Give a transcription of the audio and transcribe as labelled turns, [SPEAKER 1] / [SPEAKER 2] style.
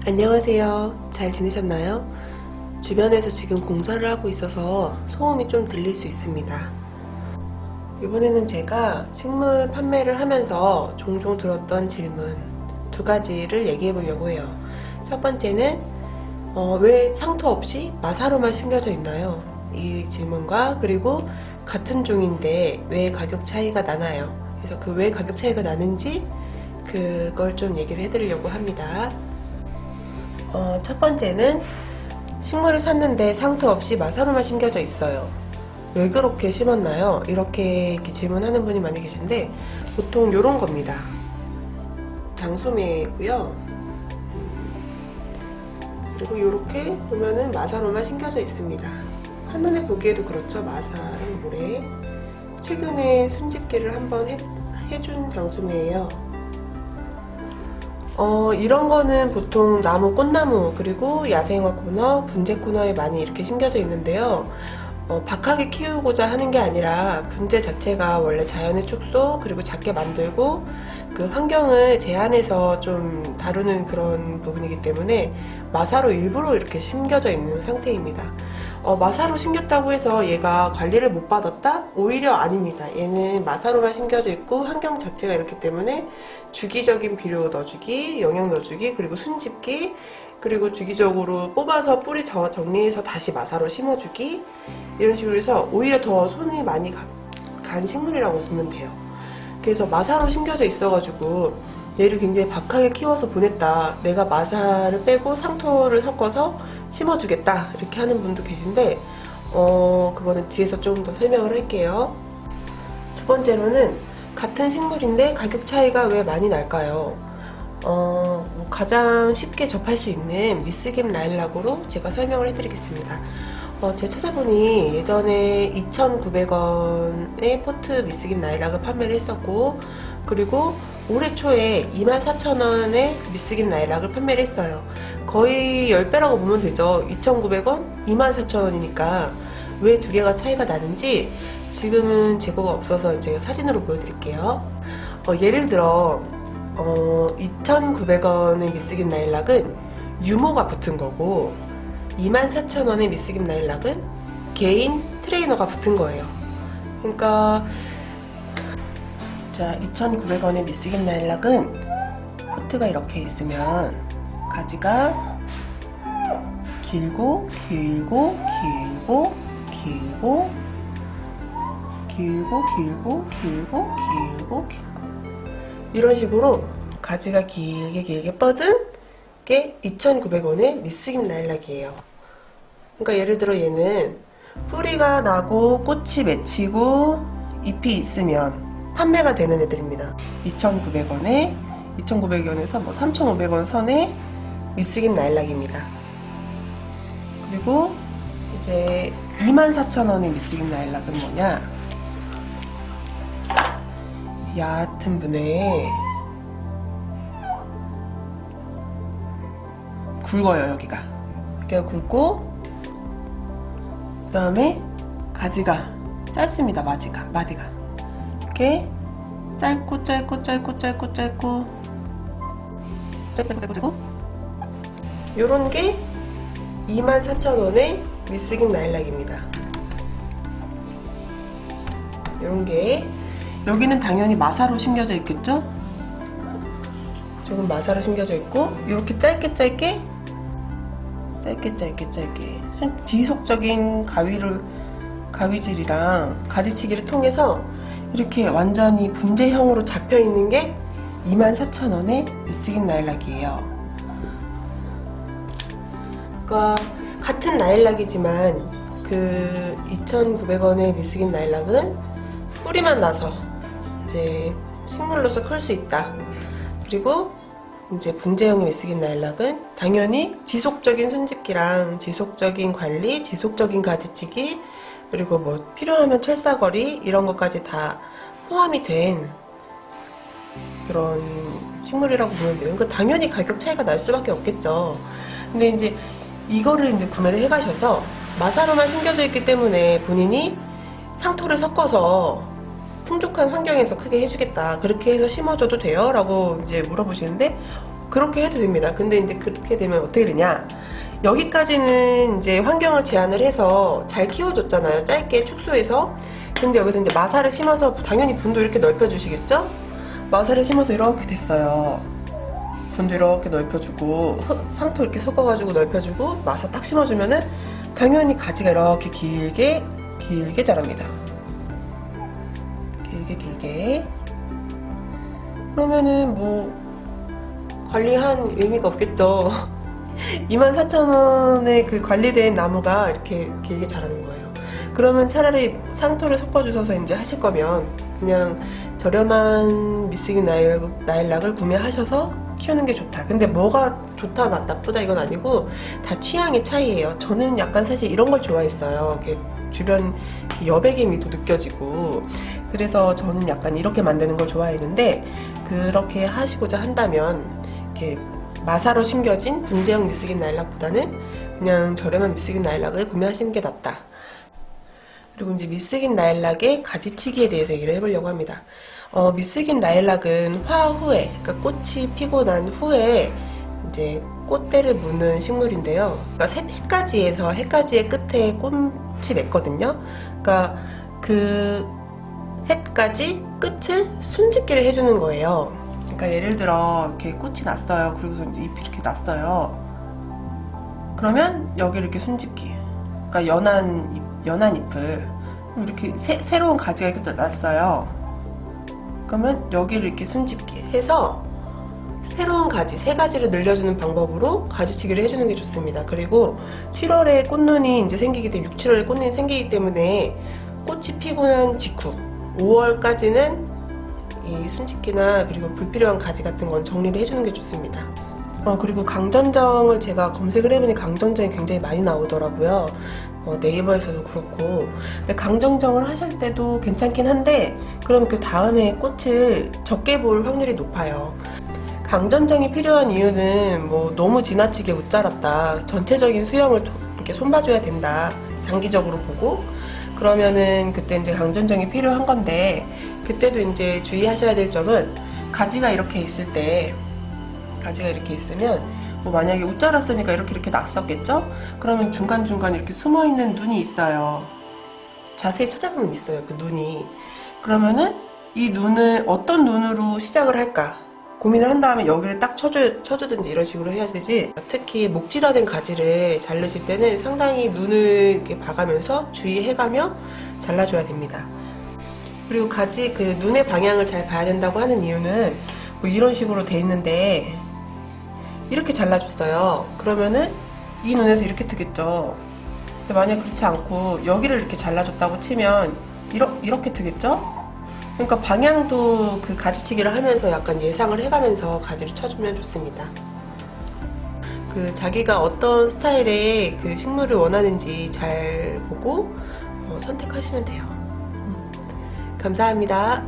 [SPEAKER 1] 안녕하세요. 잘 지내셨나요? 주변에서 지금 공사를 하고 있어서 소음이 좀 들릴 수 있습니다. 이번에는 제가 식물 판매를 하면서 종종 들었던 질문 두 가지를 얘기해 보려고 해요. 첫 번째는 왜 상토 없이 마사로만 심겨져 있나요? 이 질문과 그리고 같은 종인데 왜 가격 차이가 나나요? 그래서 그 왜 가격 차이가 나는지 그걸 좀 얘기를 해드리려고 합니다. 첫 번째는 식물을 샀는데 상토 없이 마사로만 심겨져 있어요. 왜 그렇게 심었나요? 이렇게 질문하는 분이 많이 계신데 보통 이런 겁니다. 장수매고요. 그리고 이렇게 보면은 마사로만 심겨져 있습니다. 한눈에 보기에도 그렇죠. 마사랑 모래. 최근에 순집기를 한번 해준 장수매예요. 이런 거는 보통 나무, 꽃나무, 그리고 야생화 코너, 분재 코너에 많이 이렇게 심겨져 있는데요. 박하게 키우고자 하는 게 아니라 분재 자체가 원래 자연의 축소, 그리고 작게 만들고 그 환경을 제한해서 좀 다루는 그런 부분이기 때문에 마사로 일부러 이렇게 심겨져 있는 상태입니다. 마사로 심겼다고 해서 얘가 관리를 못 받았다? 오히려 아닙니다. 얘는 마사로만 심겨져 있고 환경 자체가 이렇기 때문에 주기적인 비료 넣어주기, 영양 넣어주기, 그리고 순집기, 그리고 주기적으로 뽑아서 뿌리 정리해서 다시 마사로 심어주기, 이런 식으로 해서 오히려 더 손이 많이 간 식물이라고 보면 돼요. 그래서 마사로 심겨져 있어가지고 얘를 굉장히 박하게 키워서 보냈다, 내가 마사를 빼고 상토를 섞어서 심어주겠다, 이렇게 하는 분도 계신데 그거는 뒤에서 조금 더 설명을 할게요. 두 번째로는 같은 식물인데 가격 차이가 왜 많이 날까요? 가장 쉽게 접할 수 있는 미스김 라일락으로 제가 설명을 해드리겠습니다. 제가 찾아보니 예전에 2,900원에 포트 미스김 라일락을 판매를 했었고, 그리고 올해 초에 24,000원에 미스김 라일락을 판매를 했어요. 거의 10배라고 보면 되죠. 2,900원, 24,000원이니까 왜 두 개가 차이가 나는지 지금은 재고가 없어서 제가 사진으로 보여드릴게요. 예를 들어 2,900원의 미스김 라일락은 유모가 붙은 거고 24,000원의 미스김 라일락은 개인 트레이너가 붙은 거예요. 그러니까 자, 2,900원의 미스김 라일락은 포트가 이렇게 있으면 가지가 길고 길고 길고 길고 길고 길고 길고 길고 길고 이런 식으로 가지가 길게 길게 뻗은 게 2,900원의 미스김 라일락이에요. 그러니까 예를 들어 얘는 뿌리가 나고 꽃이 맺히고 잎이 있으면 판매가 되는 애들입니다. 2,900원에서 뭐 3,500원 선의 미스김 라일락입니다. 그리고 이제 24,000원의 미스김 라일락은 뭐냐? 얕은 분에 굵어요. 여기가 굵고, 그 다음에 가지가 짧습니다. 마디가 이렇게 짧고 요런 게 24,000원의 미스김 라일락입니다. 요런 게 여기는 당연히 마사로 심겨져 있겠죠? 조금 마사로 심겨져 있고, 이렇게 짧게 지속적인 가위질이랑 가지치기를 통해서 이렇게 완전히 분재형으로 잡혀 있는 게 24,000원의 미스김 라일락이에요. 그러니까 같은 라일락이지만 그 2,900원의 미스김 라일락은 뿌리만 나서 이제 식물로서 클 수 있다. 그리고 이제 분재형의 미스김 라일락은 당연히 지속적인 순집기랑 지속적인 관리, 지속적인 가지치기, 그리고 뭐 필요하면 철사거리 이런 것까지 다 포함이 된 그런 식물이라고 보면 돼요. 그러니까 당연히 가격 차이가 날 수밖에 없겠죠. 근데 이제 이거를 이제 구매를 해가셔서 마사로만 심겨져 있기 때문에 본인이 상토를 섞어서 풍족한 환경에서 크게 해주겠다, 그렇게 해서 심어줘도 돼요? 라고 이제 물어보시는데 그렇게 해도 됩니다. 근데 이제 그렇게 되면 어떻게 되냐? 여기까지는 이제 환경을 제한을 해서 잘 키워줬잖아요. 짧게 축소해서. 근데 여기서 이제 마사를 심어서 당연히 분도 이렇게 넓혀주시겠죠? 마사를 심어서 이렇게 됐어요. 분도 이렇게 넓혀주고 상토 이렇게 섞어가지고 넓혀주고 마사 딱 심어주면은 당연히 가지가 이렇게 길게 자랍니다. 길게. 그러면은 뭐 관리한 의미가 없겠죠. 24,000원에 그 관리된 나무가 이렇게 길게 자라는 거예요. 그러면 차라리 상토를 섞어주셔서 이제 하실 거면 그냥 저렴한 미스긴 라일락을 구매하셔서 키우는 게 좋다. 근데 뭐가 좋다, 나쁘다 이건 아니고 다 취향의 차이예요. 저는 약간 사실 이런 걸 좋아했어요. 이렇게 주변 여백의 미도 느껴지고. 그래서 저는 약간 이렇게 만드는 걸 좋아했는데 그렇게 하시고자 한다면 이렇게 마사로 심겨진 분재형 미스긴 라일락보다는 그냥 저렴한 미스긴 라일락을 구매하시는 게 낫다. 그리고 이제 미스긴 라일락의 가지치기에 대해서 얘기를 해보려고 합니다. 미스긴 라일락은 화 후에, 그러니까 꽃이 피고 난 후에 이제 꽃대를 무는 식물인데요. 그러니까 해가지에서 해가지의 끝에 꽃이 맺거든요. 그러니까 그 해가지 끝을 순집기를 해주는 거예요. 그러니까 예를 들어 이렇게 꽃이 났어요. 그리고서 잎이 이렇게 났어요. 그러면 여기를 이렇게 순집기. 그러니까 연한 잎을 이렇게 새로운 가지가 이렇게 났어요. 그러면 여기를 이렇게 순집기 해서 새로운 가지, 새 가지를 늘려주는 방법으로 가지치기를 해주는 게 좋습니다. 그리고 7월에 꽃눈이 이제 생기기 때문에 6, 7월에 꽃눈이 생기기 때문에 꽃이 피고 난 직후 5월까지는 이 순집기나 그리고 불필요한 가지 같은 건 정리를 해주는 게 좋습니다. 그리고 강전정을 제가 검색을 해보니 강전정이 굉장히 많이 나오더라고요. 네이버에서도 그렇고. 근데 강전정을 하실 때도 괜찮긴 한데 그럼 그 다음에 꽃을 적게 볼 확률이 높아요. 강전정이 필요한 이유는 뭐 너무 지나치게 웃자랐다, 전체적인 수영을 이렇게 손봐줘야 된다, 장기적으로 보고 그러면은 그때 이제 강전정이 필요한 건데 그때도 이제 주의하셔야 될 점은 가지가 이렇게 있을 때 가지가 이렇게 있으면 뭐 만약에 웃자랐으니까 이렇게 났었겠죠? 그러면 중간중간 이렇게 숨어있는 눈이 있어요. 자세히 찾아보면 있어요, 그 눈이. 그러면은 이 눈을 어떤 눈으로 시작을 할까 고민을 한 다음에 여기를 딱 쳐주든지 이런 식으로 해야 되지. 특히 목질화된 가지를 자르실 때는 상당히 눈을 이렇게 봐가면서 주의해가며 잘라줘야 됩니다. 그리고 가지 그 눈의 방향을 잘 봐야 된다고 하는 이유는 뭐 이런 식으로 돼 있는데 이렇게 잘라줬어요. 그러면은 이 눈에서 이렇게 트겠죠. 근데 만약 그렇지 않고 여기를 이렇게 잘라줬다고 치면 이렇게 트겠죠. 그러니까 방향도 그 가지치기를 하면서 약간 예상을 해가면서 가지를 쳐주면 좋습니다. 그 자기가 어떤 스타일의 그 식물을 원하는지 잘 보고 선택하시면 돼요. 감사합니다.